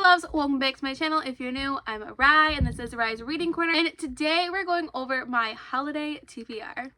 loves, welcome back to my channel. If you're new, I'm Rai and this is Rai's Reading Corner, and today we're going over my holiday TBR.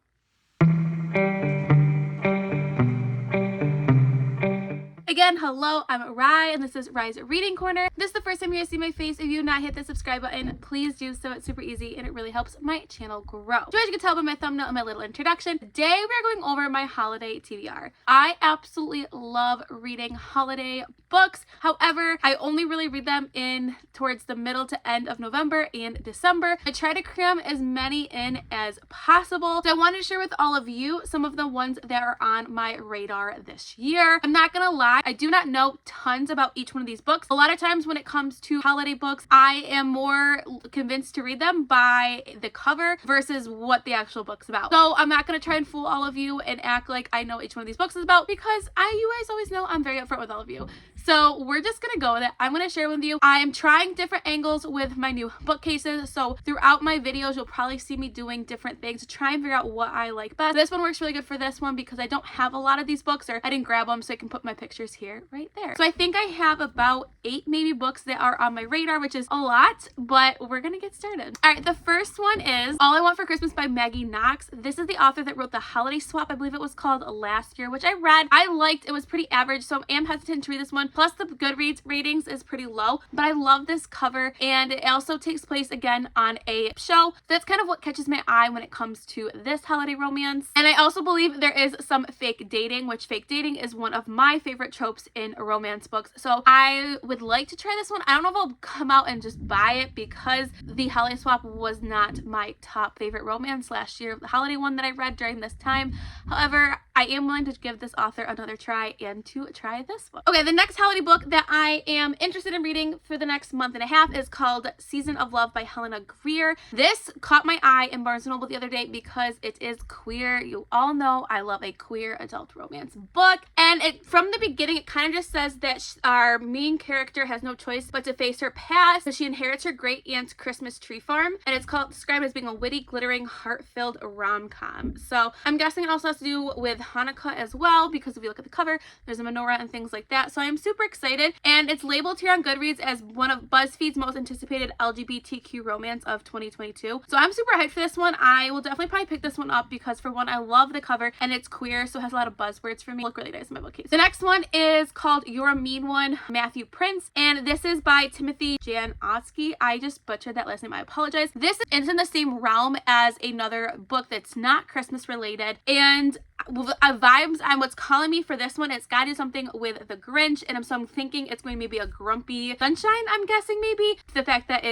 Again, hello, I'm Rai and this is Rai's Reading Corner. If this is the first time you guys see my face, if you have not hit the subscribe button, please do so. It's super easy and it really helps my channel grow. So as you can tell by my thumbnail and my little introduction, today we're going over my holiday TBR. I absolutely love reading holiday books. However, I only really read them in towards the middle to end of November and December. I try to cram as many in as possible. So I wanted to share with all of you some of the ones that are on my radar this year. I'm not gonna lie, I do not know tons about each one of these books. A lot of times when it comes to holiday books, I am more convinced to read them by the cover versus what the actual book's about. So I'm not going to try and fool all of you and act like I know each one of these books is about, because you guys always know I'm very upfront with all of you. So we're just going to go with it. I'm going to share with you. I am trying different angles with my new bookcases. So throughout my videos, you'll probably see me doing different things to try and figure out what I like best. This one works really good for this one because I don't have a lot of these books, or I didn't grab them so I can put my pictures here, right there. So I think I have about 8 maybe books that are on my radar, which is a lot, but we're going to get started. All right, the first one is All I Want for Christmas by Maggie Knox. This is the author that wrote The Holiday Swap, I believe it was called, last year, which I read. I liked. It was pretty average, so I am hesitant to read this one. Plus the Goodreads ratings is pretty low, but I love this cover, and it also takes place again on a show. That's kind of what catches my eye when it comes to this holiday romance. And I also believe there is some fake dating, which fake dating is one of my favorite tropes in romance books. So I would like to try this one. I don't know if I'll come out and just buy it because The Holiday Swap was not my top favorite romance last year, the holiday one that I read during this time. However, I am willing to give this author another try and to try this one. Okay, the next holiday book that I am interested in reading for the next month and a half is called Season of Love by Helena Greer. This caught my eye in Barnes & Noble the other day because it is queer. You all know I love a queer adult romance book, and from the beginning it kind of just says that our main character has no choice but to face her past as she inherits her great aunt's Christmas tree farm, and it's described as being a witty, glittering, heart-filled rom-com. So I'm guessing it also has to do with Hanukkah as well, because if you look at the cover, there's a menorah and things like that. So I'm super excited, and it's labeled here on Goodreads as one of BuzzFeed's most anticipated LGBTQ romance of 2022. So I'm super hyped for this one. I will definitely probably pick this one up because, for one, I love the cover and it's queer, so it has a lot of buzzwords for me. Look really nice in my bookcase. The next one is called You're a Mean One, Matthew Prince, and this is by Timothy Janoski. I just butchered that last name. I apologize. This is in the same realm as another book that's not Christmas related, and vibes on what's calling me for this one. It's got to do something with the Grinch, and so I'm thinking it's going to maybe a grumpy sunshine. I'm guessing maybe the fact that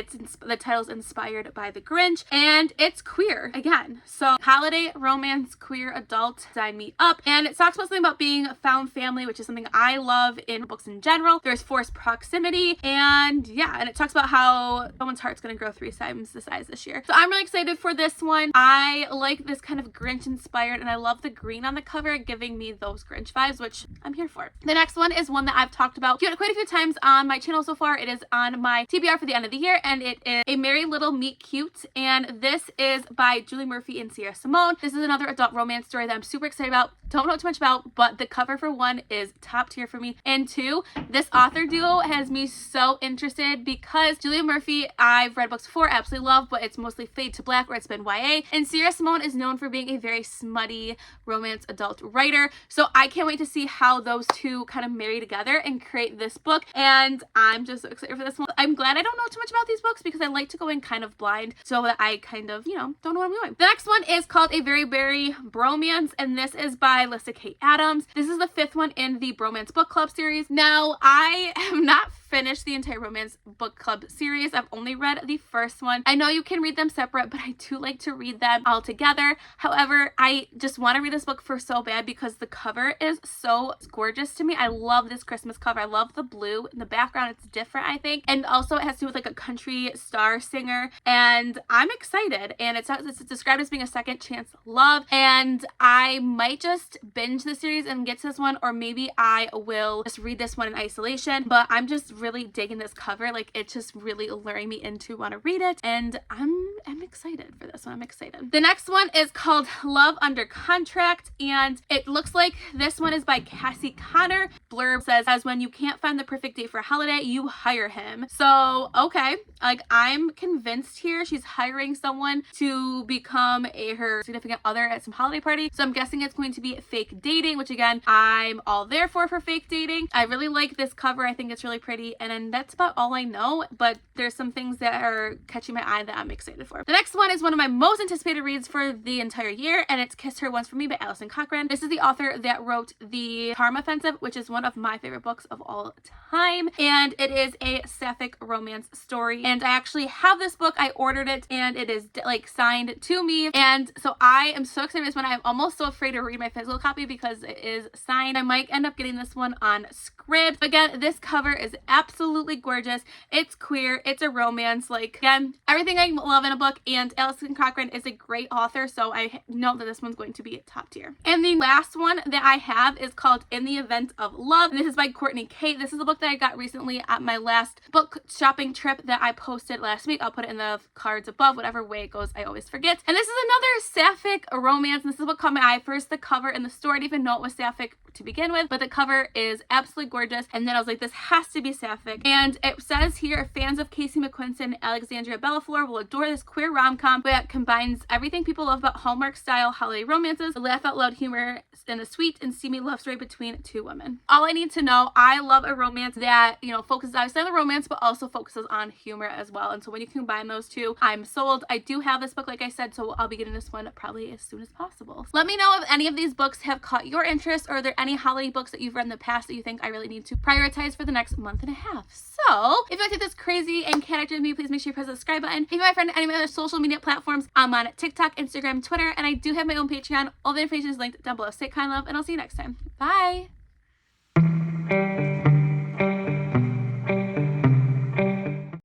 the title's inspired by the Grinch, and it's queer again. So holiday romance, queer adult, sign me up. And it talks about something about being found family, which is something I love in books in general. There's forced proximity, and yeah, and it talks about how someone's heart's going to grow 3 times the size this year. So I'm really excited for this one. I like this kind of Grinch inspired, and I love the green on the cover, giving me those Grinch vibes, which I'm here for. The next one is one that I've talked about quite a few times on my channel so far. It is on my TBR for the end of the year, and it is A Merry Little Meet Cute, and this is by Julie Murphy and Sierra Simone. This is another adult romance story that I'm super excited about. Don't know too much about, but the cover for one is top tier for me, and 2, this author duo has me so interested because Julia Murphy, I've read books before, absolutely love, but it's mostly fade to black or it's been YA, and Sierra Simone is known for being a very smutty romance adult writer. So I can't wait to see how those two kind of marry together and create this book, and I'm just so excited for this one. I'm glad I don't know too much about these books because I like to go in kind of blind so that I kind of, don't know where I'm going. The next one is called A Very Berry Bromance, and this is by Alyssa K. Adams. This is the 5th one in the Bromance book club series. Now, I have not finished the entire romance book club series. I've only read the first one. I know you can read them separate, but I do like to read them all together. However, I just want to read this book for so bad because the cover is so gorgeous to me. I love this Christmas cover. I love the blue in the background. It's different, I think, and also it has to do with like a country star singer, and I'm excited. And it's described as being a second chance love, and I might just binge the series and get to this one, or maybe I will just read this one in isolation, but I'm just really digging this cover. Like, it's just really luring me into want to read it, and I'm excited for this one. I'm excited. The next one is called Love Under Contract, and it looks like this one is by Cassie Connor. Blurb says, as when you can't find the perfect date for a holiday, you hire him. So, okay, like, I'm convinced here she's hiring someone to become her significant other at some holiday party. So I'm guessing it's going to be fake dating, which again, I'm all there for fake dating. I really like this cover. I think it's really pretty, and then that's about all I know, but there's some things that are catching my eye that I'm excited for. The next one is one of my most anticipated reads for the entire year, and it's Kiss Her Once for Me by Alison Cochran. This is the author that wrote The Charm Offensive, which is one of my favorite books of all time, and it is a sapphic romance story. And I actually have this book. I ordered it, and it is like signed to me, and so I am so excited for this one. I'm almost so afraid to read my physical copy because it is signed. I might end up getting this one on Scribd. Again, this cover is absolutely gorgeous. It's queer, it's a romance, like, again, everything I love in a book, and Alison Cochran is a great author, so I know that this one's going to be top tier. And the last one that I have is called In the Event of Love. This is by Courtney Kate. This is a book that I got recently at my last book shopping trip that I posted last week. I'll put it in the cards above, whatever way it goes, I always forget. And this is another sapphic romance. This is what caught my eye first. The cover in the store, I didn't even know it was sapphic to begin with, but the cover is absolutely gorgeous, and then I was like, this has to be sapphic. And it says here, fans of Casey McQuiston and Alexandria Bellafleur will adore this queer rom-com that combines everything people love about Hallmark style holiday romances, the laugh out loud humor, and a sweet and steamy love story between two women. All I need to know, I love a romance that, you know, focuses obviously on the romance, but also focuses on humor as well. And so when you combine those two, I'm sold. I do have this book, like I said, so I'll be getting this one probably as soon as possible. Let me know if any of these books have caught your interest, or are there any holiday books that you've read in the past that you think I really need to prioritize for the next month and a half. So if you like this crazy and cat active with me, please make sure you press the subscribe button. If you're my friend on any of my other social media platforms, I'm on TikTok, Instagram, Twitter, and I do have my own Patreon. All the information is linked down below. Stay kind, love, and I'll see you next time. Bye.